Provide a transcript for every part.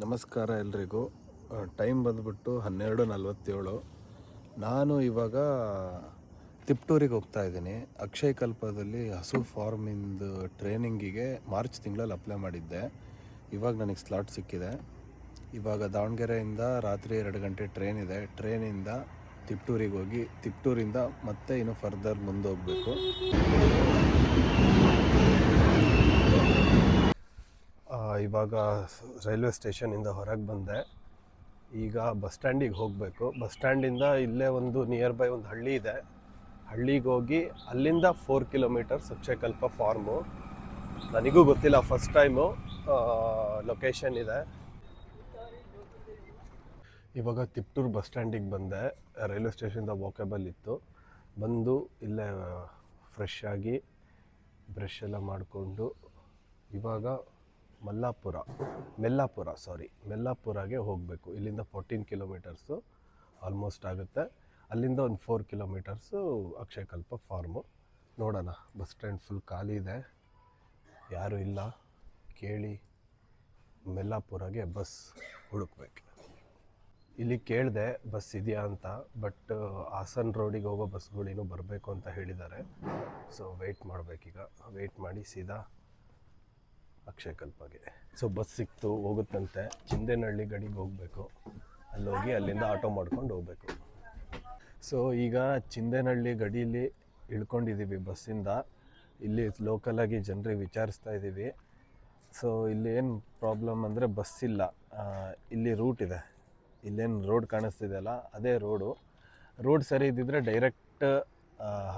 ನಮಸ್ಕಾರ ಎಲ್ರಿಗೂ. ಟೈಮ್ ಬಂದುಬಿಟ್ಟು 12:47. ನಾನು ಇವಾಗ ತಿಪ್ಟೂರಿಗೆ ಹೋಗ್ತಾ ಇದ್ದೀನಿ. ಅಕ್ಷಯ ಕಲ್ಪದಲ್ಲಿ ಹಸು ಫಾರ್ಮಿಂದು ಟ್ರೈನಿಂಗಿಗೆ ಮಾರ್ಚ್ ತಿಂಗಳಲ್ಲಿ ಅಪ್ಲೈ ಮಾಡಿದ್ದೆ. ಇವಾಗ ನನಗೆ ಸ್ಲಾಟ್ ಸಿಕ್ಕಿದೆ. ಇವಾಗ ದಾವಣಗೆರೆಯಿಂದ ರಾತ್ರಿ 2 ಗಂಟೆ ಟ್ರೈನ್ ಇದೆ. ಟ್ರೈನಿಂದ ತಿಪ್ಟೂರಿಗೆ ಹೋಗಿ ತಿಪ್ಟೂರಿಂದ ಮತ್ತೆ ಇನ್ನೂ ಫರ್ದರ್ ಮುಂದೆ ಹೋಗಬೇಕು. ಇವಾಗ ರೈಲ್ವೆ ಸ್ಟೇಷನಿಂದ ಹೊರಗೆ ಬಂದೆ. ಈಗ ಬಸ್ ಸ್ಟ್ಯಾಂಡಿಗೆ ಹೋಗಬೇಕು. ಬಸ್ ಸ್ಟ್ಯಾಂಡಿಂದ ಇಲ್ಲೇ ಒಂದು ನಿಯರ್ ಬೈ ಒಂದು ಹಳ್ಳಿ ಇದೆ. ಹಳ್ಳಿಗೆ ಹೋಗಿ ಅಲ್ಲಿಂದ 4 ಕಿಲೋಮೀಟರ್ಸ್ ಅಕ್ಷಯಕಲ್ಪ ಫಾರ್ಮು. ನನಗೂ ಗೊತ್ತಿಲ್ಲ, ಫಸ್ಟ್ ಟೈಮು ಲೊಕೇಶನ್ ಇದೆ. ಇವಾಗ ತಿಪ್ಟೂರು ಬಸ್ ಸ್ಟ್ಯಾಂಡಿಗೆ ಬಂದೆ. ರೈಲ್ವೆ ಸ್ಟೇಷನಿಂದ ವಾಕೇಬಲ್ ಇತ್ತು. ಬಂದು ಇಲ್ಲೇ ಫ್ರೆಶ್ ಆಗಿ ಬ್ರಷ್ ಎಲ್ಲ ಮಾಡಿಕೊಂಡು ಇವಾಗ ಮೆಲ್ಲಾಪುರಗೆ ಹೋಗಬೇಕು. ಇಲ್ಲಿಂದ 14 ಕಿಲೋಮೀಟರ್ಸು ಆಲ್ಮೋಸ್ಟ್ ಆಗುತ್ತೆ. ಅಲ್ಲಿಂದ ಒಂದು 4 ಕಿಲೋಮೀಟರ್ಸು ಅಕ್ಷಯಕಲ್ಪ ಫಾರ್ಮು. ನೋಡೋಣ. ಬಸ್ ಸ್ಟ್ಯಾಂಡ್ ಫುಲ್ ಖಾಲಿ ಇದೆ, ಯಾರೂ ಇಲ್ಲ. ಕೇಳಿ ಮೆಲ್ಲಾಪುರಗೆ ಬಸ್ ಹುಡುಕ್ಬೇಕು. ಇಲ್ಲಿ ಕೇಳಿದೆ ಬಸ್ ಇದೆಯಾ ಅಂತ, ಬಟ್ ಹಾಸನ್ ರೋಡಿಗೆ ಹೋಗೋ ಬಸ್ಗಳೇನು ಬರಬೇಕು ಅಂತ ಹೇಳಿದ್ದಾರೆ. So weight ಮಾಡಬೇಕೀಗ. ವೆಯ್ಟ್ ಮಾಡಿ ಸೀದಾ ಅಕ್ಷಯಕಲ್ಪಗೆ. ಸೊ ಬಸ್ ಸಿಕ್ತು, ಹೋಗುತ್ತಂತೆ. ಚಿಂದೇನಹಳ್ಳಿ ಗಡಿಗೆ ಹೋಗಬೇಕು. ಅಲ್ಲೋಗಿ ಅಲ್ಲಿಂದ ಆಟೋ ಮಾಡ್ಕೊಂಡು ಹೋಗಬೇಕು. ಸೊ ಈಗ ಚಿಂದೇನಹಳ್ಳಿ ಗಡೀಲಿ ಇಳ್ಕೊಂಡಿದ್ದೀವಿ ಬಸ್ಸಿಂದ. ಇಲ್ಲಿ ಲೋಕಲಾಗಿ ಜನರಿಗೆ ವಿಚಾರಿಸ್ತಾ ಇದ್ದೀವಿ. ಸೊ ಇಲ್ಲಿ ಏನು ಪ್ರಾಬ್ಲಮ್ ಅಂದರೆ ಬಸ್ ಇಲ್ಲ. ಇಲ್ಲಿ ರೂಟ್ ಇದೆ. ಇಲ್ಲೇನು ರೋಡ್ ಕಾಣಿಸ್ತಿದೆಯಲ್ಲ ಅದೇ ರೋಡ್ ಸರಿ ಇದ್ದಿದ್ರೆ ಡೈರೆಕ್ಟ್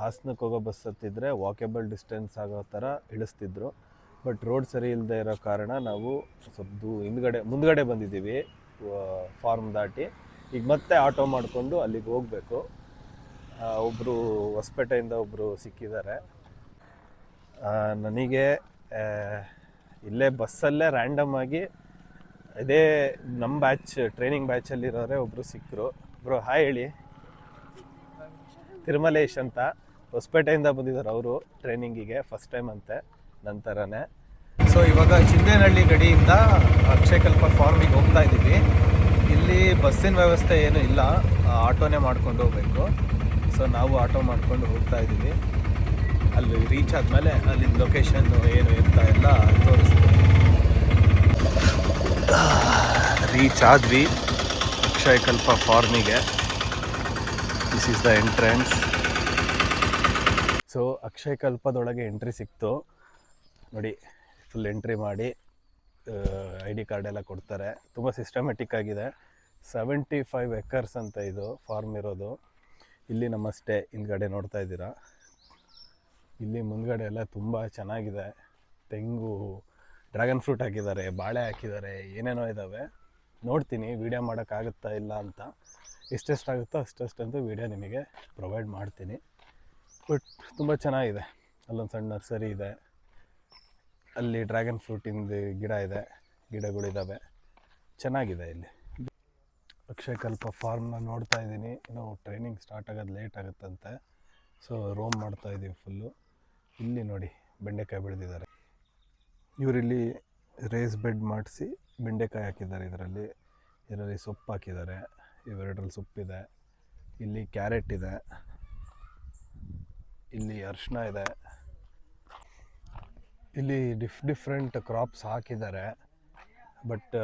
ಹಾಸನಕ್ಕೆ ಹೋಗೋ ಬಸ್ ಹತ್ತಿದ್ರೆ ವಾಕೇಬಲ್ ಡಿಸ್ಟೆನ್ಸ್ ಆಗೋ ಥರ ಇಳಿಸ್ತಿದ್ರು. ಬಟ್ ರೋಡ್ ಸರಿ ಇಲ್ಲದೆ ಇರೋ ಕಾರಣ ನಾವು ಸ್ವಲ್ಪ ಮುಂದ್ಗಡೆ ಬಂದಿದ್ದೀವಿ ಫಾರ್ಮ್ ದಾಟಿ. ಈಗ ಮತ್ತೆ ಆಟೋ ಮಾಡಿಕೊಂಡು ಅಲ್ಲಿಗೆ ಹೋಗಬೇಕು. ಒಬ್ಬರು ಹೊಸಪೇಟೆಯಿಂದ ಒಬ್ಬರು ಸಿಕ್ಕಿದ್ದಾರೆ ನನಗೆ. ಇಲ್ಲೇ ಬಸ್ಸಲ್ಲೇ ರ್ಯಾಂಡಮ್ ಆಗಿ ಇದೇ ನಮ್ಮ ಟ್ರೈನಿಂಗ್ ಬ್ಯಾಚಲ್ಲಿರೋರೆ ಒಬ್ಬರು ಸಿಕ್ಕರು. ಬ್ರೋ ಹಾಯ್ ಹೇಳಿ. ತಿರುಮಲೇಶ್ ಅಂತ ಹೊಸಪೇಟೆಯಿಂದ ಬಂದಿದ್ದಾರೆ ಅವರು ಟ್ರೈನಿಂಗಿಗೆ, ಫಸ್ಟ್ ಟೈಮ್ ಅಂತೆ ನಂತರನೇ. ಸೊ ಇವಾಗ ಚಿಂದೇನಹಳ್ಳಿ ಗಡಿಯಿಂದ ಅಕ್ಷಯಕಲ್ಪ ಫಾರ್ಮಿಗೆ ಹೋಗ್ತಾ ಇದ್ದೀವಿ. ಇಲ್ಲಿ ಬಸ್ಸಿನ ವ್ಯವಸ್ಥೆ ಏನೂ ಇಲ್ಲ, ಆಟೋನೇ ಮಾಡ್ಕೊಂಡು ಹೋಗಬೇಕು. ಸೊ ನಾವು ಆಟೋ ಮಾಡ್ಕೊಂಡು ಹೋಗ್ತಾ ಇದ್ದೀವಿ. ಅಲ್ಲಿ ರೀಚ್ ಆದಮೇಲೆ ಅಲ್ಲಿಂದ ಲೊಕೇಶನ್ ಏನು ಅಂತ ಎಲ್ಲ ತೋರಿಸ್ತೀವಿ. ರೀಚ್ ಆದ್ವಿ ಅಕ್ಷಯಕಲ್ಪ ಫಾರ್ಮಿಗೆ. This is the entrance. So ಅಕ್ಷಯಕಲ್ಪದೊಳಗೆ ಎಂಟ್ರಿ ಸಿಕ್ತು ನೋಡಿ. ಫುಲ್ ಎಂಟ್ರಿ ಮಾಡಿ ID ಕಾರ್ಡ್ ಎಲ್ಲ ಕೊಡ್ತಾರೆ. ತುಂಬ ಸಿಸ್ಟಮೆಟಿಕ್ ಆಗಿದೆ. 75 ಎಕರ್ಸ್ ಅಂತ ಇದು ಫಾರ್ಮ್ ಇರೋದು. ಇಲ್ಲಿ ನಮ್ಮ ಸ್ಟೇ ಹಿಂದ್ಗಡೆ ನೋಡ್ತಾ ಇದ್ದೀರಾ. ಇಲ್ಲಿ ಮುಂದ್ಗಡೆ ಎಲ್ಲ ತುಂಬ ಚೆನ್ನಾಗಿದೆ. ತೆಂಗು, ಡ್ರ್ಯಾಗನ್ ಫ್ರೂಟ್ ಹಾಕಿದ್ದಾರೆ, ಬಾಳೆ ಹಾಕಿದ್ದಾರೆ, ಏನೇನೋ ಇದ್ದಾವೆ. ನೋಡ್ತೀನಿ ವೀಡಿಯೋ ಮಾಡೋಕ್ಕಾಗುತ್ತಾ ಇಲ್ಲ ಅಂತ. ಎಷ್ಟೆಷ್ಟಾಗುತ್ತೋ ಅಷ್ಟಂತೂ ವೀಡಿಯೋ ನಿಮಗೆ ಪ್ರೊವೈಡ್ ಮಾಡ್ತೀನಿ. ಬಟ್ ತುಂಬ ಚೆನ್ನಾಗಿದೆ. ಅಲ್ಲೊಂದು ಸಣ್ಣ ನರ್ಸರಿ ಇದೆ. ಅಲ್ಲಿ ಡ್ರ್ಯಾಗನ್ ಫ್ರೂಟಿಂದು ಗಿಡ ಇದೆ, ಗಿಡಗಳಿದ್ದಾವೆ. ಚೆನ್ನಾಗಿದೆ ಇಲ್ಲಿ. ಅಕ್ಷಯಕಲ್ಪ ಫಾರ್ಮ್ನ ನೋಡ್ತಾ ಇದ್ದೀನಿ. ಇನ್ನು ಟ್ರೈನಿಂಗ್ ಸ್ಟಾರ್ಟ್ ಆಗೋದು ಲೇಟ್ ಆಗುತ್ತಂತೆ. ಸೊ ರೋಮ್ ಮಾಡ್ತಾ ಇದ್ದೀವಿ ಫುಲ್ಲು. ಇಲ್ಲಿ ನೋಡಿ ಬೆಂಡೆಕಾಯಿ ಬೆಳೆದಿದ್ದಾರೆ. ಇವರಿಲ್ಲಿ ರೇಸ್ ಬೆಡ್ ಮಾಡಿಸಿ ಬೆಂಡೆಕಾಯಿ ಹಾಕಿದ್ದಾರೆ. ಇದರಲ್ಲಿ ಸೊಪ್ಪು ಹಾಕಿದ್ದಾರೆ. ಇವೆರಡರಲ್ಲಿ ಸೊಪ್ಪಿದೆ. ಇಲ್ಲಿ ಕ್ಯಾರೆಟ್ ಇದೆ. ಇಲ್ಲಿ ಅರಿಶಿನ ಇದೆ. ಇಲ್ಲಿ ಡಿಫ್ರೆಂಟ್ ಕ್ರಾಪ್ಸ್ ಹಾಕಿದ್ದಾರೆ. ಬಟ್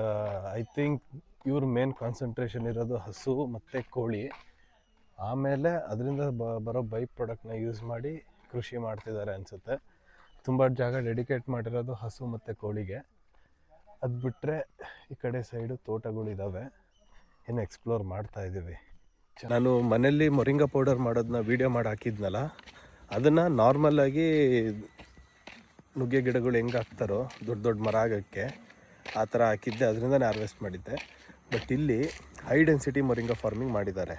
ಐ ಥಿಂಕ್ ಇವ್ರ ಮೇನ್ ಕಾನ್ಸಂಟ್ರೇಷನ್ ಇರೋದು ಹಸು ಮತ್ತು ಕೋಳಿ. ಆಮೇಲೆ ಅದರಿಂದ ಬರೋ ಬೈ ಪ್ರಾಡಕ್ಟ್ನ ಯೂಸ್ ಮಾಡಿ ಕೃಷಿ ಮಾಡ್ತಿದ್ದಾರೆ ಅನಿಸುತ್ತೆ. ತುಂಬ ಜಾಗ ಡೆಡಿಕೇಟ್ ಮಾಡಿರೋದು ಹಸು ಮತ್ತು ಕೋಳಿಗೆ. ಅದು ಬಿಟ್ಟರೆ ಈ ಕಡೆ ಸೈಡು ತೋಟಗಳಿದ್ದಾವೆ. ಇನ್ನು ಎಕ್ಸ್ಪ್ಲೋರ್ ಮಾಡ್ತಾ ಇದ್ದೀವಿ. ನಾನು ಮನೆಯಲ್ಲಿ ಮೊರಿಂಗಾ ಪೌಡರ್ ಮಾಡೋದನ್ನ ವೀಡಿಯೋ ಮಾಡಿ ಹಾಕಿದ್ನಲ್ಲ, ಅದನ್ನು ನಾರ್ಮಲಾಗಿ ನುಗ್ಗೆ ಗಿಡಗಳು ಹೆಂಗೆ ಹಾಕ್ತಾರೋ ದೊಡ್ಡ ಮರ ಆಗೋಕ್ಕೆ ಆ ಥರ ಹಾಕಿದ್ದೆ. ಅದರಿಂದನೇ ಹಾರ್ವೆಸ್ಟ್ ಮಾಡಿದ್ದೆ. ಬಟ್ ಇಲ್ಲಿ ಹೈ ಡೆನ್ಸಿಟಿ ಮೊರಿಂಗಾ ಫಾರ್ಮಿಂಗ್ ಮಾಡಿದ್ದಾರೆ.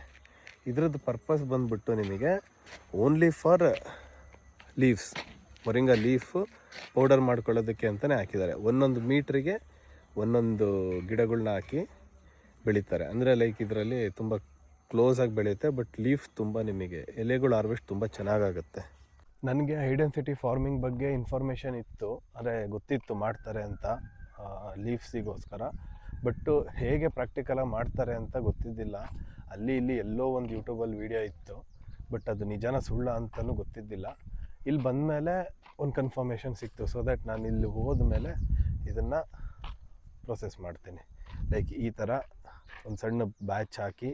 ಇದರದ್ದು ಪರ್ಪಸ್ ಬಂದುಬಿಟ್ಟು ನಿಮಗೆ only for leaves, moringa leaf powder ಮಾಡ್ಕೊಳ್ಳೋದಕ್ಕೆ ಅಂತಲೇ ಹಾಕಿದ್ದಾರೆ. ಒಂದೊಂದು ಮೀಟ್ರಿಗೆ ಒಂದೊಂದು ಗಿಡಗಳನ್ನ ಹಾಕಿ ಬೆಳೀತಾರೆ. ಅಂದರೆ ಲೈಕ್ ಇದರಲ್ಲಿ ತುಂಬ ಕ್ಲೋಸಾಗಿ ಬೆಳೆಯುತ್ತೆ. ಬಟ್ ಲೀಫ್ ತುಂಬ ನಿಮಗೆ ಎಲೆಗಳು ಹಾರ್ವೆಸ್ಟ್ ತುಂಬ ಚೆನ್ನಾಗಾಗುತ್ತೆ. ನನಗೆ ಹೈ ಡೆನ್ಸಿಟಿ ಫಾರ್ಮಿಂಗ್ ಬಗ್ಗೆ ಇನ್ಫಾರ್ಮೇಷನ್ ಇತ್ತು, ಅಂದರೆ ಗೊತ್ತಿತ್ತು ಮಾಡ್ತಾರೆ ಅಂತ ಲೀವ್ಸಿಗೋಸ್ಕರ. ಬಟ್ಟು ಹೇಗೆ ಪ್ರಾಕ್ಟಿಕಲಾಗಿ ಮಾಡ್ತಾರೆ ಅಂತ ಗೊತ್ತಿದ್ದಿಲ್ಲ. ಅಲ್ಲಿ ಇಲ್ಲಿ ಎಲ್ಲೋ ಒಂದು ಯೂಟ್ಯೂಬಲ್ಲಿ ವೀಡಿಯೋ ಇತ್ತು, ಬಟ್ ಅದು ನಿಜಾನ ಸುಳ್ಳ ಅಂತಲೂ ಗೊತ್ತಿದ್ದಿಲ್ಲ. ಇಲ್ಲಿ ಬಂದಮೇಲೆ ಒಂದು ಕನ್ಫರ್ಮೇಷನ್ ಸಿಕ್ತು. ಸೊ ದ್ಯಾಟ್ ನಾನು ಇಲ್ಲಿ ಹೋದ್ಮೇಲೆ ಇದನ್ನು ಪ್ರೊಸೆಸ್ ಮಾಡ್ತೀನಿ. ಲೈಕ್ ಈ ಥರ ಒಂದು ಸಣ್ಣ ಬ್ಯಾಚ್ ಹಾಕಿ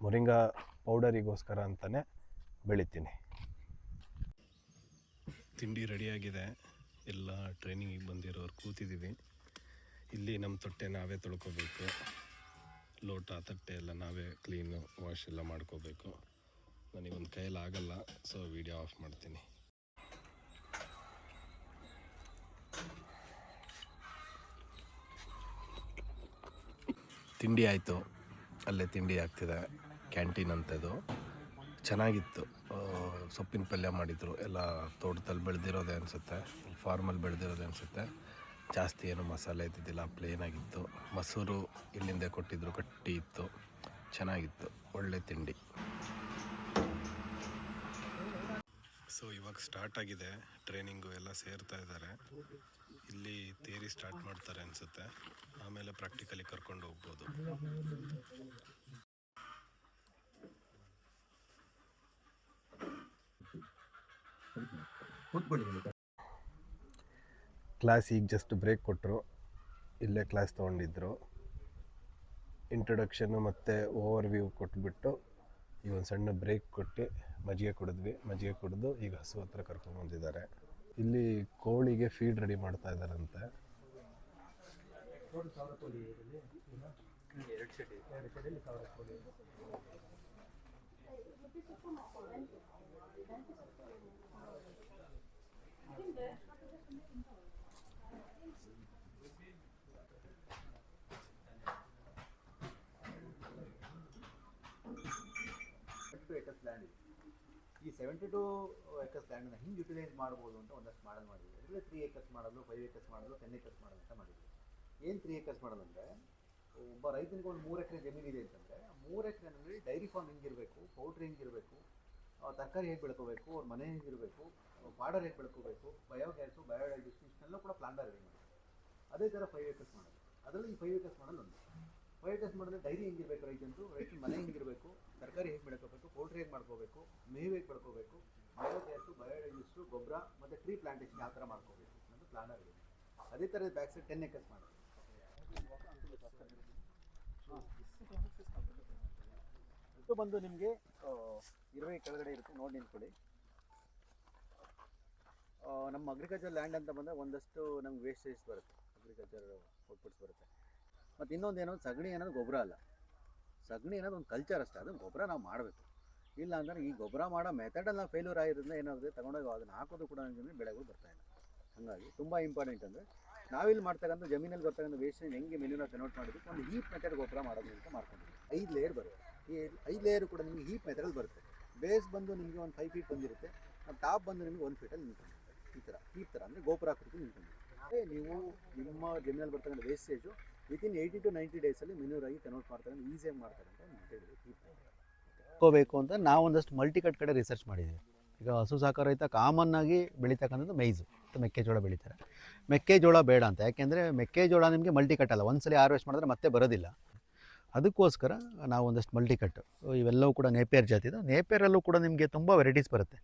ಮೊರಿಂಗಾ ಪೌಡರಿಗೋಸ್ಕರ ಅಂತಲೇ ಬೆಳಿತೀನಿ. ತಿಂಡಿ ರೆಡಿಯಾಗಿದೆ. ಎಲ್ಲ ಟ್ರೈನಿಂಗಿಗೆ ಬಂದಿರೋರು ಕೂತಿದ್ದೀವಿ. ಇಲ್ಲಿ ನಮ್ಮ ತೊಟ್ಟೆ ನಾವೇ ತೊಳ್ಕೊಬೇಕು, ಲೋಟ ತಟ್ಟೆ ಎಲ್ಲ ನಾವೇ ಕ್ಲೀನು ವಾಶ್ ಎಲ್ಲ ಮಾಡ್ಕೋಬೇಕು. ನನಗೊಂದು ಕೈಯಲ್ಲಿ ಆಗಲ್ಲ, ಸೊ ವಿಡಿಯೋ ಆಫ್ ಮಾಡ್ತೀನಿ. ತಿಂಡಿ ಆಯಿತು, ಅಲ್ಲೇ ತಿಂಡಿ ಆಗ್ತಿದೆ. ಕ್ಯಾಂಟೀನ್ ಅಂತದು ಚೆನ್ನಾಗಿತ್ತು. ಸೊಪ್ಪಿನ ಪಲ್ಯ ಮಾಡಿದರು, ಎಲ್ಲ ತೋಟದಲ್ಲಿ ಬೆಳೆದಿರೋದೇ ಅನಿಸುತ್ತೆ, ಫಾರ್ಮಲ್ಲಿ ಬೆಳೆದಿರೋದೇ ಅನಿಸುತ್ತೆ. ಜಾಸ್ತಿ ಏನು ಮಸಾಲೆ ಇದ್ದಿದ್ದಿಲ್ಲ, ಪ್ಲೇನಾಗಿತ್ತು. ಮೊಸರು ಇಲ್ಲಿಂದ ಕೊಟ್ಟಿದ್ದರು, ಗಟ್ಟಿ ಇತ್ತು, ಚೆನ್ನಾಗಿತ್ತು, ಒಳ್ಳೆ ತಿಂಡಿ. ಸೊ ಇವಾಗ ಸ್ಟಾರ್ಟ್ ಆಗಿದೆ ಟ್ರೈನಿಂಗು, ಎಲ್ಲ ಸೇರ್ತಾ ಇದ್ದಾರೆ. ಇಲ್ಲಿ ಥಿಯರಿ ಸ್ಟಾರ್ಟ್ ಮಾಡ್ತಾರೆ ಅನಿಸುತ್ತೆ, ಆಮೇಲೆ ಪ್ರಾಕ್ಟಿಕಲಿ ಕರ್ಕೊಂಡು ಹೋಗ್ಬೋದು. ಕ್ಲಾಸ್ ಈಗ ಜಸ್ಟ್ ಬ್ರೇಕ್ ಕೊಟ್ಟರು, ಇಲ್ಲೇ ಕ್ಲಾಸ್ ತೊಗೊಂಡಿದ್ರು. ಇಂಟ್ರೊಡಕ್ಷನ್ನು ಮತ್ತು ಓವರ್ ವ್ಯೂ ಕೊಟ್ಬಿಟ್ಟು ಈಗ ಒಂದು ಸಣ್ಣ ಬ್ರೇಕ್ ಕೊಟ್ಟು ಮಜ್ಜಿಗೆ ಕುಡಿದ್ವಿ. ಮಜ್ಜಿಗೆ ಕುಡಿದು ಈಗ ಹಸು ಹತ್ರ ಕರ್ಕೊಂಡ್ಬಂದಿದ್ದಾರೆ. ಇಲ್ಲಿ ಕೋಳಿಗೆ ಫೀಡ್ ರೆಡಿ ಮಾಡ್ತಾ ಇದ್ದಾರಂತೆ. ಈ 72 ಏಕರ್ಸ್ ಲ್ಯಾಂಡನ್ನು ಹಿಂಗೆ ಯುಟಿಲೈಸ್ ಮಾಡ್ಬೋದು ಅಂತ ಒಂದಷ್ಟು ಮಾಡಲ್ ಮಾಡಿದ್ವಿ. ಅಂದರೆ 3 ಏಕರ್ಸ್ ಮಾಡಲು, 5 ಏಕರ್ಸ್ ಮಾಡಲು, 10 ಏಕರ್ಸ್ ಮಾಡಲು ಅಂತ ಮಾಡಿದ್ವಿ. ಏನು 3 ಏಕರ್ಸ್ ಮಾಡಲ್ ಅಂದರೆ, ಒಬ್ಬ ರೈತನಿಗೆ ಒಂದು 3 ಎಕರೆ ಜಮೀನಿದೆ ಅಂತಂದರೆ, 3 ಎಕರೆನಲ್ಲಿ ಡೈರಿ ಫಾರ್ಮ್ ಹೆಂಗಿರಬೇಕು, ಪೌಲ್ಟ್ರಿ ಹೆಂಗಿರಬೇಕು, ತರಕಾರಿ ಹೇಗೆ ಬೆಳ್ಕೋಬೇಕು, ಅವ್ರ ಮನೆ ಹೆಂಗಿರಬೇಕು, ಬಾರ್ಡರ್ ಹೇಗೆ ಬೆಳ್ಕೋಬೇಕು, ಬಯೋಗ್ಯಾಸು, ಬಯೋಡೈಜೆಷನ್ ಇಷ್ಟೆಲ್ಲ ಕೂಡ ಪ್ಲಾನ್ ರೆಡಿ ಮಾಡಿ. ಅದೇ ಥರ 5 ಏಕರ್ಸ್ ಮಾಡಲ್. ಅದರಲ್ಲಿ ಈ 5 ಏಕರ್ಸ್ ಮಾಡಲ್ ಒಂದು 5 ಏಕರ್ಸ್ ಮಾಡಿದ್ರೆ ಡೈರಿ ಹೆಂಗಿರಬೇಕು, ರೈತನ ಮನೆ ಹೆಂಗಿರಬೇಕು, ತರಕಾರಿ ಹೇಗೆ ಬೆಳ್ಕೋಬೇಕು, ಪೌಲ್ಟ್ರಿ ಹೇಗೆ ಮಾಡ್ಕೋಬೇಕು, ಮೇವು ಹೇಗೆ ಬೆಳ್ಕೋಬೇಕು, ಬಯೋಗ್ಯಾಸು, ಬಯೋಡೈಜೆಸ್ಟು, ಗೊಬ್ಬರ ಮತ್ತು ಟ್ರೀ ಪ್ಲಾಂಟೇಷನ್ ಯಾವ ಥರ ಮಾಡ್ಕೋಬೇಕು ಅಂತ ಪ್ಲಾನರ್ ಇದೆ. ಅದೇ ಥರದ ಬ್ಯಾಕ್ ಸೈಡ್ 10 ಏಕರ್ಸ್ ಮಾಡಿ. ಇದು ಬಂದು ನಿಮಗೆ ಇರುವೆ ಕೆಳಗಡೆ ಇರುತ್ತೆ, ನೋಡಿ ನಿಂತ್ಕೊಳ್ಳಿ. ನಮ್ಮ ಅಗ್ರಿಕಲ್ಚರ್ ಲ್ಯಾಂಡ್ ಅಂತ ಬಂದರೆ ಒಂದಷ್ಟು ನಮ್ಗೆ ವೇಸ್ಟೇಜ್ ಬರುತ್ತೆ, ಅಗ್ರಿಕಲ್ಚರ್ ಔಟ್ಪುಟ್ಸ್ ಬರುತ್ತೆ. ಮತ್ತು ಇನ್ನೊಂದು ಏನೋ, ಸಗಣಿ ಅನ್ನೋದು ಗೊಬ್ಬರ ಅಲ್ಲ. ಸಗಣಿ ಅನ್ನೋದು ಒಂದು ಕಲ್ಚರ್ ಅಷ್ಟೇ, ಅದನ್ನು ಗೊಬ್ಬರ ನಾವು ಮಾಡಬೇಕು. ಇಲ್ಲ ಅಂದರೆ ಈ ಗೊಬ್ಬರ ಮಾಡೋ ಮೆಥಡಲ್ಲಿ ನಾವು ಫೇಲ್ಯೂರ್ ಆಗಿರೋದ್ರಿಂದ ಏನಾಗುತ್ತೆ, ತಗೊಂಡೋಗಿ ಅದನ್ನು ಹಾಕೋದು ಕೂಡ ನಮಗೆ ಬೆಳೆಗಳು ಬರ್ತಾಯಿಲ್ಲ. ಹಾಗಾಗಿ ತುಂಬ ಇಂಪಾರ್ಟೆಂಟ್ ಅಂದರೆ ನಾವಿಲ್ಲಿ ಮಾಡ್ತಕ್ಕಂಥ ಜಮೀನಲ್ಲಿ ಬರ್ತಕ್ಕಂಥ ವೇಸ್ಟೇಜ್ ಹೆಂಗೆ ಮೆನ್ಯೂನ ಕನ್ವರ್ಟ್ ಮಾಡೋದಕ್ಕೆ ಒಂದು ಹೀಪ್ ಮೆಥಡ್ ಗೊಬ್ಬರ ಮಾಡೋದು ಅಂತ ಮಾಡ್ಕೊಂಡಿದ್ದೀವಿ. 5 ಲೇಯರ್ ಬರುತ್ತೆ. ಈ 5 ಲೇಯರ್ ಕೂಡ ನಿಮಗೆ ಹೀಪ್ ಮೆಥಡಲ್ಲಿ ಬರುತ್ತೆ. ಬೇಸ್ ಬಂದು ನಿಮಗೆ ಒಂದು 5 ಫೀಟ್ ಬಂದಿರುತ್ತೆ, ಟಾಪ್ ಬಂದು ನಿಮಗೆ 1 ಫೀಟಲ್ಲಿ ನಿಂತ್ಕೊಂಡಿರುತ್ತೆ. ಈ ಥರ ಹೀಪ್ ಥರ ಅಂದರೆ ಗೋಪುರ ಆಕೃತಿ ನಿಂತ್ಕೊಂಡಿರುತ್ತೆ. ನೀವು ನಿಮ್ಮ ಜಮೀನಲ್ಲಿ ಬರ್ತಕ್ಕಂಥ ವೇಸ್ಟೇಜು ವಿತಿನ್ 80 to 90 ಡೇಸಲ್ಲಿ ಮೆನ್ಯೂರಾಗಿ ಕನ್ವರ್ಟ್ ಮಾಡ್ತಾರೆ, ಈಸಿಯಾಗಿ ಮಾಡ್ತಾರೆ ಅಂತ ಹಾಕೋಬೇಕು ಅಂತ ನಾವು ಒಂದಷ್ಟು ಮಲ್ಟಿಕಟ್ ಕಡೆ ರಿಸರ್ಚ್ ಮಾಡಿದ್ದೀವಿ. ಈಗ ಹಸು ಸಾಕೋ ರೈತ ಕಾಮನ್ನಾಗಿ ಬೆಳೀತಕ್ಕಂಥದ್ದು ಮೈಜು ಮತ್ತು ಮೆಕ್ಕೆಜೋಳ ಬೆಳೀತಾರೆ. ಮೆಕ್ಕೆಜೋಳ ಬೇಡ ಅಂತ, ಯಾಕೆಂದರೆ ಮೆಕ್ಕೆಜೋಳ ನಿಮಗೆ ಮಲ್ಟಿಕಟ್ ಅಲ್ಲ, ಒಂದ್ಸಲಿ ಹಾರ್ವೆಸ್ಟ್ ಮಾಡಿದ್ರೆ ಮತ್ತೆ ಬರೋದಿಲ್ಲ. ಅದಕ್ಕೋಸ್ಕರ ನಾವು ಒಂದಷ್ಟು ಮಲ್ಟಿಕಟ್, ಇವೆಲ್ಲವೂ ಕೂಡ ನೇಪಿಯರ್ ಜಾತಿದು. ನೇಪಿಯರಲ್ಲೂ ಕೂಡ ನಿಮಗೆ ತುಂಬ ವೆರೈಟೀಸ್ ಬರುತ್ತೆ,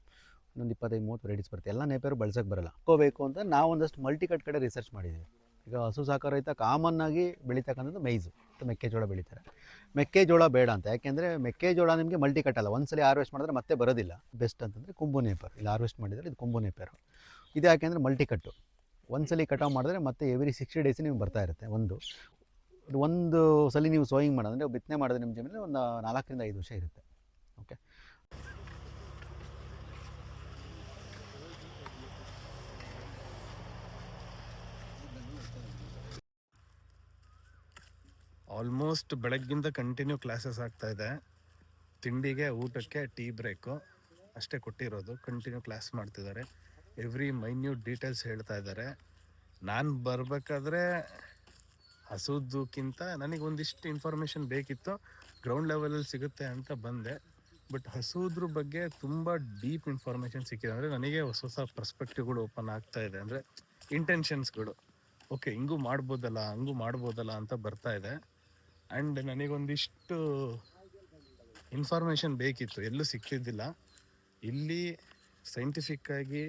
ಒಂದು 25-30 ವೆರೈಟೀಸ್ ಬರುತ್ತೆ. ಎಲ್ಲ ನೇಪಿಯರು ಬಳಸೋಕ್ಕೆ ಬರಲ್ಲ. ಹಾಕೋಬೇಕು ಅಂತ ನಾವು ಒಂದಷ್ಟು ಮಲ್ಟಿಕಟ್ ಕಡೆ ರಿಸರ್ಚ್ ಮಾಡಿದ್ದೀವಿ. ಈಗ ಹಸು ಸಾಕೋ ರೈತ ಕಾಮನ್ನಾಗಿ ಬೆಳೀತಕ್ಕಂಥದ್ದು ಮೈಜು ಮತ್ತು ಮೆಕ್ಕೆಜೋಳ ಬೆಳೀತಾರೆ. ಮೆಕ್ಕೆಜೋಳ ಬೇಡ ಅಂತ, ಯಾಕೆಂದರೆ ಮೆಕ್ಕೆಜೋಳ ನಿಮಗೆ ಮಲ್ಟಿಕಟ್ ಅಲ್ಲ, ಒಂದ್ಸಲಿ ಹಾರ್ವೆಸ್ಟ್ ಮಾಡಿದ್ರೆ ಮತ್ತೆ ಬರೋದಿಲ್ಲ. ಬೆಸ್ಟ್ ಅಂತಂದರೆ ಕೊಂಬು ನೇಪರ್, ಇಲ್ಲಿ ಹಾರ್ವೆಸ್ಟ್ ಮಾಡಿದರೆ ಇದು ಕೊಂಬು ನೇಪರು. ಇದು ಯಾಕೆಂದರೆ ಮಲ್ಟಿಕಟ್ಟು, ಒಂದ್ಸಲಿ ಕಟಾವು ಮಾಡಿದ್ರೆ ಮತ್ತೆ ಎವ್ರಿ 60 ಡೇಸ್ ನಿಮ್ಗೆ ಬರ್ತಾ ಇರುತ್ತೆ. ಒಂದು ಸಲ ನೀವು ಸೋಯಿಂಗ್ ಮಾಡೋದಂದರೆ ಬಿತ್ತನೆ ಮಾಡಿದ್ರೆ ನಿಮ್ಮ ಜಮೀನಲ್ಲಿ ಒಂದು 4 ರಿಂದ 5 ವರ್ಷ ಇರುತ್ತೆ. ಓಕೆ, ಆಲ್ಮೋಸ್ಟ್ ಬೆಳಗ್ಗಿಂದ ಕಂಟಿನ್ಯೂ ಕ್ಲಾಸಸ್ ಆಗ್ತಾಯಿದೆ. ತಿಂಡಿಗೆ, ಊಟಕ್ಕೆ ಟೀ ಬ್ರೇಕು ಅಷ್ಟೇ ಕೊಟ್ಟಿರೋದು. ಕಂಟಿನ್ಯೂ ಕ್ಲಾಸ್ ಮಾಡ್ತಿದ್ದಾರೆ, ಎವ್ರಿ ಮೈನ್ಯೂಟ್ ಡೀಟೇಲ್ಸ್ ಹೇಳ್ತಾ ಇದ್ದಾರೆ. ನಾನು ಬರಬೇಕಾದ್ರೆ ಹಸುದಕ್ಕಿಂತ ನನಗೆ ಒಂದಿಷ್ಟು ಇನ್ಫಾರ್ಮೇಷನ್ ಬೇಕಿತ್ತು, ಗ್ರೌಂಡ್ ಲೆವೆಲಲ್ಲಿ ಸಿಗುತ್ತೆ ಅಂತ ಬಂದೆ. ಬಟ್ ಹಸುದ್ರ ಬಗ್ಗೆ ತುಂಬ ಡೀಪ್ ಇನ್ಫಾರ್ಮೇಷನ್ ಸಿಕ್ಕಿದೆ. ಅಂದರೆ ನನಗೆ ಹೊಸ ಹೊಸ ಪರ್ಸ್ಪೆಕ್ಟಿವ್ಗಳು ಓಪನ್ ಆಗ್ತಾ ಇದೆ. ಅಂದರೆ ಇಂಟೆನ್ಷನ್ಸ್ಗಳು, ಓಕೆ ಹಿಂಗೂ ಮಾಡ್ಬೋದಲ್ಲ ಹಂಗೂ ಮಾಡ್ಬೋದಲ್ಲ ಅಂತ ಬರ್ತಾ ಇದೆ. ಆ್ಯಂಡ್ ನನಗೊಂದಿಷ್ಟು ಇನ್ಫಾರ್ಮೇಷನ್ ಬೇಕಿತ್ತು, ಎಲ್ಲೂ ಸಿಕ್ಕಿದ್ದಿಲ್ಲ. ಇಲ್ಲಿ ಸೈಂಟಿಫಿಕ್ಕಾಗಿ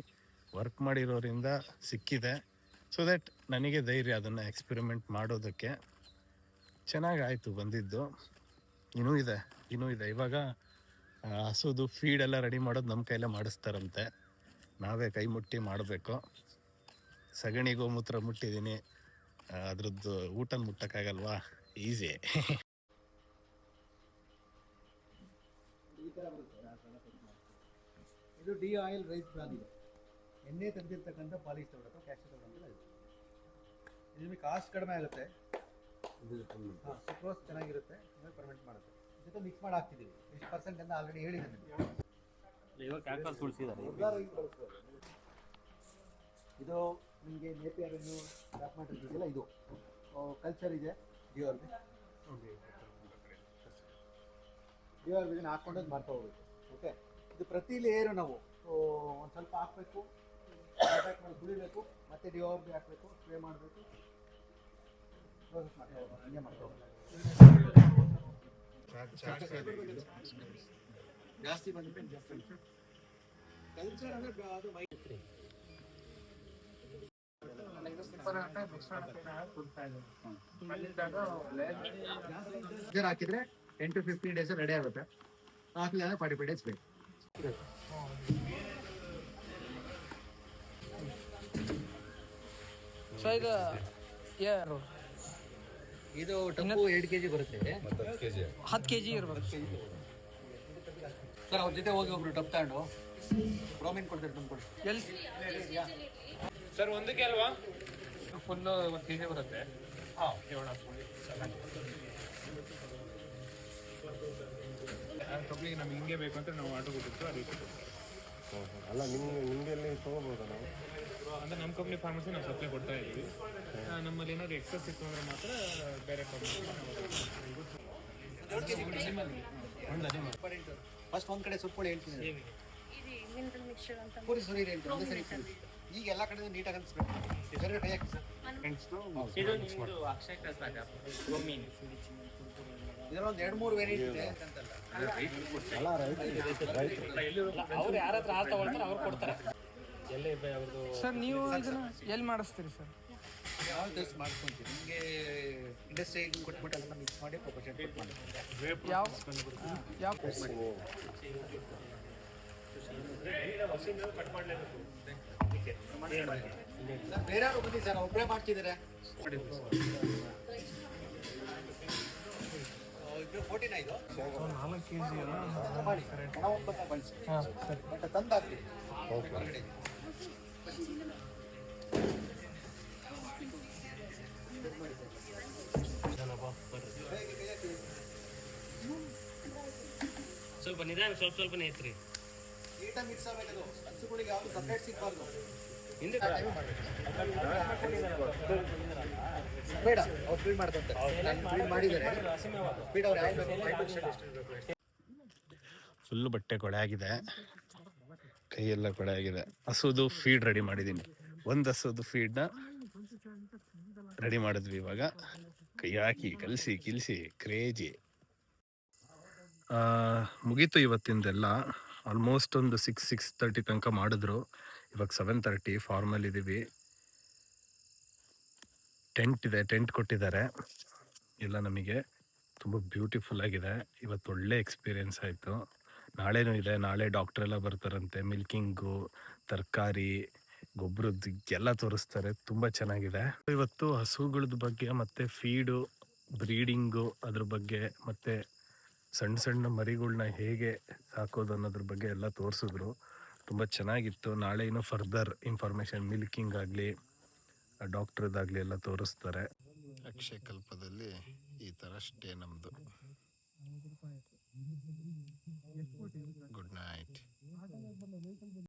ವರ್ಕ್ ಮಾಡಿರೋರಿಂದ ಸಿಕ್ಕಿದೆ. ಸೊ ದ್ಯಾಟ್ ನನಗೆ ಧೈರ್ಯ ಅದನ್ನು ಎಕ್ಸ್ಪೆರಿಮೆಂಟ್ ಮಾಡೋದಕ್ಕೆ. ಚೆನ್ನಾಗಾಯಿತು ಬಂದಿದ್ದು. ಇನ್ನೂ ಇದೆ ಇವಾಗ ಹಸುದು ಫೀಡೆಲ್ಲ ರೆಡಿ ಮಾಡೋದು ನಮ್ಮ ಕೈಲೇ ಮಾಡಿಸ್ತಾರಂತೆ, ನಾವೇ ಕೈ ಮುಟ್ಟಿ ಮಾಡಬೇಕು. ಸಗಣಿ ಗೋಮೂತ್ರ ಮುಟ್ಟಿದ್ದೀನಿ, ಅದ್ರದ್ದು ಊಟ ಮುಟ್ಟಕ್ಕಾಗಲ್ವಾ, ಈಸಿ. ಇದು ಡಿ ಆಯಿಲ್ ರೈಸ್ ಬ್ರಾನ್ ಇದೆ, ಎಣ್ಣೆ ತೆಗೆದಿರ್ತಕ್ಕಂಥ ಪಾಲಿಶ್ ತಗೊಳ ಅಥವಾ ಕ್ಯಾಶ್ ತಗೊಳ್ಳೋದಿಲ್ಲ. ಇದು ನಿಮಗೆ ಕಾಸ್ಟ್ ಕಡಿಮೆ ಆಗುತ್ತೆ, ಸುಕ್ರೋಸ್ ಚೆನ್ನಾಗಿರುತ್ತೆ, ನಿಮಗೆ ಪರ್ಮೆಂಟ್ ಮಾಡುತ್ತೆ. ಜೊತೆ ಮಿಕ್ಸ್ ಮಾಡಿ ಹಾಕ್ತಿದ್ದೀವಿ. ಎಷ್ಟು ಪರ್ಸೆಂಟ್ ಅಂತ ಆಲ್ರೆಡಿ ಹೇಳಿದ್ದೀನಿ ಇದು ನಿಮಗೆ ನೇಪಿಯರನ್ನು ರ್ಯಾಪ್ ಮಾಡಿರ್ತಿದೆಯಲ್ಲ, ಇದು ಕಲ್ಚರ್ ಇದೆ ಡಿಯೋರ್ಗೆ. ಡಿಯೋರ್ಗೆ ಹಾಕ್ಕೊಂಡು ಮಾಡ್ತಾ ಹೋಗ್ಬೇಕು. ಓಕೆ, ಇದು ಪ್ರತಿ ಲೇಯರು ನಾವು ಒಂದು ಸ್ವಲ್ಪ ಹಾಕಬೇಕು, ಮಾಡಿ ಕುಡಿಬೇಕು, ಮತ್ತೆ ಡಿಯೋರ್ಗೆ ಹಾಕಬೇಕು, ಸ್ಪ್ರೇ ಮಾಡಬೇಕು, ಪ್ರೋಸೆಸ್ ಮಾಡ್ತಾ ಹೋಗೋದು, ಹಂಗೆ ಮಾಡ್ತಾ ಹೋಗೋದು. ಜಾಸ್ತಿ ಬಂದರೆ ಕಲ್ಚರ್ ಅಂದರೆ ಅದು ಹಾಕಿದ್ರೆ 10 to 15 ಡೇಸ್ ರೆಡಿ ಆಗುತ್ತೆ. ಹಾಕಲಿಲ್ಲ 45 ಡೇಸ್ ಬೇಕು. ಸೊ ಈಗ ಇದು ಟಪ್ಪು 2 kg ಬರುತ್ತೆ. 10 kg ಇರ್ಬೇಕು ಸರ್. ಅವ್ರ ಜೊತೆ ಹೋಗಿ ಒಬ್ರು ಟಪ್ ತಗೊಂಡು ಬ್ರೋಮಿನ್ ಕೊಡ್ತಾರೆ, ತಂದು ಕೊಡಿ. ಎಲ್ಲಿ ಸರ್ ಒಂದಕ್ಕೆ ಅಲ್ವಾ ಫುಲ್ಲು 1 kg ಬರುತ್ತೆ. ಹಾಂ ಕಬ್ಬಿಗೆ ನಮ್ಗೆ ಹಿಂಗೆ ಬೇಕು ಅಂತ ನಾವು ಆರ್ಡರ್ ಕೊಟ್ಟಿರ್ತೀವಿ, ಅದು ರೀತಿ ಅಲ್ಲ ನಿಮಗೆಲ್ಲಿ ತೊಗೋಬೋದಾ ನಾವು? ಅಂದರೆ ನಮ್ಮ ಕಂಪ್ನಿ ಫಾರ್ಮಸಿ ನಾವು ಸಪ್ಲೈ ಕೊಡ್ತಾ ಇದ್ದೀವಿ. ನಮ್ಮಲ್ಲಿ ಏನಾದ್ರು ಎಕ್ಸಸ್ ಇತ್ತು ಅಂದರೆ ಮಾತ್ರ ಬೇರೆ ಫಸ್ಟ್ ಒಂದು ಕಡೆ ಸುಟ್ಕೊಳ್ಳಿ ಹೇಳ್ತೀನಿ. ಪೂರಿ ಸುರಿ ಹೇಳ್ತೀನಿ, ಒಂದೇ ಸರಿ ಸುರಿ. ಈಗ ಎಲ್ಲ ಕಡೆ ನೀಟಾಗಿ ಅನ್ಸ್ಬೇಕು. ಬೇರೆ ಕೈ ಹಾಕಿ ಸರ್. ಇದರೊಂದು 2-3 ವೆರೈಟಿ ಇದೆ ಅಂತಲ್ಲ. ಅವ್ರು ಯಾರ ಹತ್ರ ಹಾಲು ತಗೊಳ್ತಾರೆ ಅವ್ರು ಕೊಡ್ತಾರೆ. ಸರ್ ನೀವು ಇದನ್ನ ಎಲ್ಲಿ ಮಾಡಿಸ್ತೀರಿ ಸರ್? ಯಾವ ಟೆಸ್ಟ್ ಮಾಡ್ಕೊಂತೀವಿ, ನಿಮಗೆ ಇಂಡಸ್ಟ್ರಿ ಕೊಟ್ಬಿಟ್ಟು ಅದನ್ನು ಮಿಕ್ಸ್ ಮಾಡಿ ಪ್ರೊಪೋರ್ಷನ್ ಕೊಟ್ಟು ಮಾಡ್ತೀವಿ. ಯಾವ ಬೇರೆ ಯಾರು ಬನ್ನಿ ಸರ್, ಒಬ್ಬರೇ ಮಾಡ್ತಿದ್ದಾರೆ. ಇದು 14 ಇದು 4 kg ಮಾಡಿ ಹಣ ಒಂಬತ್ತು ಬಳಸಿ ಬಟ್ ತಂದು ಹಾಕ್ತೀವಿ ಹೊರಗಡೆ. ಸ್ವಲ್ಪ ನಿಧಾನ, ಸ್ವಲ್ಪನೇ ಐತ್ರಿ. ನೀಟಾಗಿ ಮಿಕ್ಸ್ ಆಗಬೇಕು. ಹಸುಗಳಿಗೆ ಯಾವುದು ಸಪ್ರೇಟ್ ಸಿಗಬಾರ್ದು. ಬೇಡ, ಅವ್ರು ಫೀಡ್ ಮಾಡ್ತಾರೆ, ಫೀಡ್ ಮಾಡಿದ್ದಾರೆ. ಫೀಡ್ ಅವ್ರು ಯಾವ್ದು ಫುಲ್ಲು ಬಟ್ಟೆ ಕೊಳೆ ಆಗಿದೆ, ಕೈಯೆಲ್ಲ ಕೊಳೆ ಆಗಿದೆ. ಹಸುದು ಫೀಡ್ ರೆಡಿ ಮಾಡಿದ್ದೀನಿ. ಒಂದು ಹಸುದು ಫೀಡ್ನ ರೆಡಿ ಮಾಡಿದ್ವಿ. ಇವಾಗ ಕೈ ಹಾಕಿ ಕಲಸಿ ಕಿಲ್ಸಿ ಕ್ರೇಜಿ. ಮುಗೀತು ಇವತ್ತಿಂದೆಲ್ಲ. ಆಲ್ಮೋಸ್ಟ್ ಒಂದು 6:30 ತನಕ ಮಾಡಿದ್ರು. ಇವಾಗ 7:30. ಫಾರ್ಮಲ್ ಇದ್ದೀವಿ. ಟೆಂಟ್ ಇದೆ, ಟೆಂಟ್ ಕೊಟ್ಟಿದ್ದಾರೆ ಎಲ್ಲ ನಮಗೆ. ತುಂಬ ಬ್ಯೂಟಿಫುಲ್ ಆಗಿದೆ. ಇವತ್ತು ಒಳ್ಳೆ ಎಕ್ಸ್ಪೀರಿಯೆನ್ಸ್ ಆಯಿತು. ನಾಳೆನೂ ಇದೆ, ನಾಳೆ ಡಾಕ್ಟ್ರೆಲ್ಲ ಬರ್ತಾರಂತೆ. ಮಿಲ್ಕಿಂಗು, ತರಕಾರಿ, ಗೊಬ್ಬರದ್ದು ಎಲ್ಲ ತೋರಿಸ್ತಾರೆ. ತುಂಬ ಚೆನ್ನಾಗಿದೆ. ಇವತ್ತು ಹಸುಗಳದ ಬಗ್ಗೆ ಮತ್ತು ಫೀಡು, ಬ್ರೀಡಿಂಗು ಅದ್ರ ಬಗ್ಗೆ ಮತ್ತು ಸಣ್ಣ ಸಣ್ಣ ಮರಿಗಳ್ನ ಹೇಗೆ ಸಾಕೋದು ಅನ್ನೋದ್ರ ಬಗ್ಗೆ ಎಲ್ಲ ತೋರಿಸಿದ್ರು. ತುಂಬ ಚೆನ್ನಾಗಿತ್ತು. ನಾಳೆ ಇನ್ನೂ ಫರ್ದರ್ ಇನ್ಫಾರ್ಮೇಷನ್, ಮಿಲ್ಕಿಂಗ್ ಆಗಲಿ ಡಾಕ್ಟ್ರದ್ದಾಗಲಿ ಎಲ್ಲ ತೋರಿಸ್ತಾರೆ. ಅಕ್ಷಯಕಲ್ಪದಲ್ಲಿ ಈ ಥರ ಸ್ಟೇ ನಮ್ಮದು. Good night.